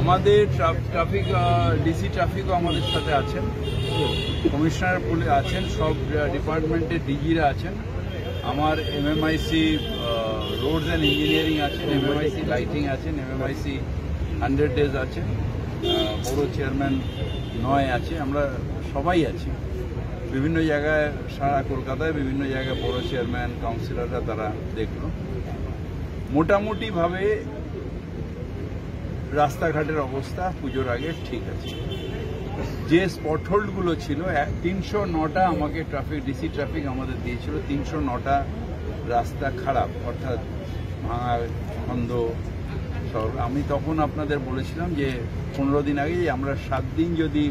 আমাদের traffic DC ট্রাফিকও আমাদের সাথে আছেন, কমিশনার পুলিশ আছেন, সব ডিপার্টমেন্টের ডিজিরা আছেন, আমার এমএমআইসি রোডস অ্যান্ড ইঞ্জিনিয়ারিং আছেন, এমএমআইসি লাইটিং আছেন, এমএমআইসি 100 ডেজ আছেন, বড় চেয়ারম্যান নয় আছে, আমরা সবাই আছি। বিভিন্ন জায়গায় সারা কলকাতায় বিভিন্ন জায়গায় বড় চেয়ারম্যান কাউন্সিলররা তারা দেখলো। মোটামুটিভাবে রাস্তাঘাটের অবস্থা পুজোর আগে ঠিক আছে। যে স্পট হোল্ডগুলো ছিল 309টা আমাকে ডিসি ট্রাফিক আমাদের দিয়েছিল, 309টা রাস্তা খারাপ, অর্থাৎ ভাঙা ছন্দ সব। আমি তখন আপনাদের বলেছিলাম যে 15 দিন আগে যে আমরা 7 দিন যদি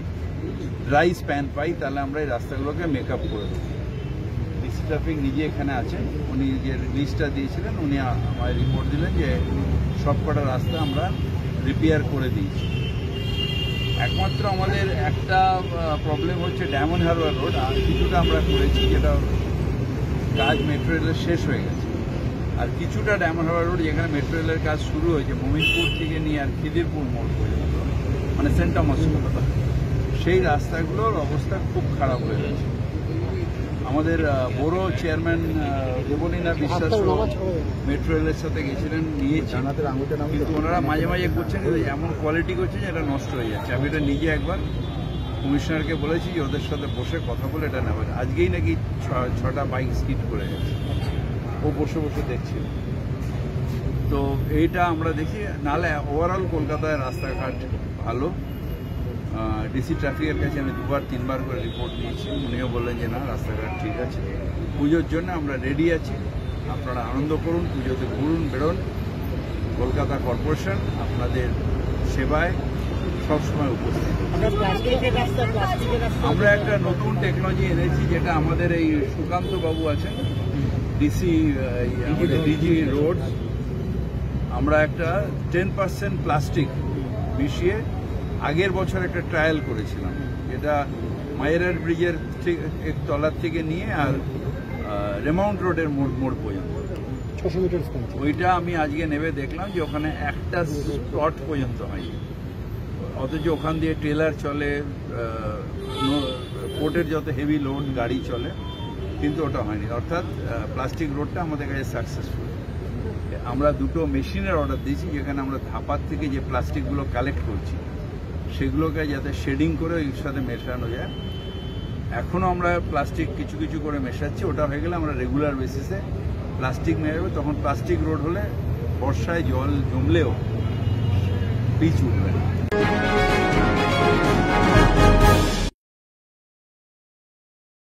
ড্রাই স্প্যান পাই তাহলে আমরা এই রাস্তাগুলোকে মেকআপ করে দেবো। ডিসি ট্রাফিক নিজে এখানে আছেন, উনি যে লিস্টটা দিয়েছিলেন উনি আমায় রিপোর্ট দিলেন যে সবকটা রাস্তা আমরা রিপেয়ার করে দিয়েছি। একমাত্র আমাদের একটা প্রবলেম হচ্ছে ডায়মন্ড হারবার রোড, আর কিছুটা আমরা করেছি, যেটা কাজ মেট্রো রেলের শেষ হয়ে গেছে। আর কিছুটা ডায়মন্ড হারবার রোড যেখানে মেট্রো রেলের কাজ শুরু হয়েছে মোমিনপুর থেকে নিয়ে আর খিদিরপুর মোড় পর্যন্ত, মানে সেন্ট টমাস কলকাতা, সেই রাস্তাগুলোর অবস্থা খুব খারাপ হয়ে গেছে। আমাদের বড় চেয়ারম্যান দেবলীনা বিশ্বাস মেট্রো রেলের সাথে গেছিলেন, নিয়েছেন, কিন্তু ওনারা মাঝে মাঝে করছেন এমন কোয়ালিটি করছে যে এটা নষ্ট হয়ে যাচ্ছে। আমি এটা নিজে একবার কমিশনারকে বলেছি যে ওদের সাথে বসে কথা বলে এটা নেবেন। আজকেই নাকি 6টা বাইক স্কিড করে গেছে, ও বসে বসে দেখছিল। তো এইটা আমরা দেখি, নাহলে ওভারঅল কলকাতায় রাস্তাঘাট ভালো। ডিসি ট্রাফিকের কাছে আমি 2-3বার করে রিপোর্ট দিয়েছি, উনিও বললেন যে না রাস্তাঘাট ঠিক আছে। পুজোর জন্য আমরা রেডি আছি, আপনারা আনন্দ করুন, পুজোতে ঘুরুন বেরোন। কলকাতা কর্পোরেশন আপনাদের সেবায় সবসময় উপস্থিত। আমরা একটা নতুন টেকনোলজি এনেছি, যেটা আমাদের এই সুকান্ত বাবু আছেন ডিজি রোড, আমরা একটা 10% প্লাস্টিক মিশিয়ে আগের বছর একটা ট্রায়াল করেছিলাম, যেটা মায়েরার ব্রিজের তলার থেকে নিয়ে আর রেমাউন্ট রোডের মোড় পর্যন্ত 600 মিটার। ওইটা আমি আজকে নেবে দেখলাম যে ওখানে একটা স্পট পর্যন্ত হয়, অথচ ওখান দিয়ে ট্রেলার চলে, পোর্টের যত হেভি লোড গাড়ি চলে, কিন্তু ওটা হয়নি। অর্থাৎ প্লাস্টিক রোডটা আমাদের কাছে সাকসেসফুল। আমরা 2টো মেশিনের অর্ডার দিয়েছি, যেখানে আমরা ধাপার থেকে যে প্লাস্টিকগুলো কালেক্ট করছি সেগুলোকে যাতে শেডিং করে ওর সাথে মেশানো যায়। এখনও আমরা প্লাস্টিক কিছু কিছু করে মেশাচ্ছি, ওটা হয়ে গেলে আমরা রেগুলার বেসিসে প্লাস্টিক মেশাবো। তখন প্লাস্টিক রোড হলে বর্ষায় জল জমলেও পিচ উঠবে না।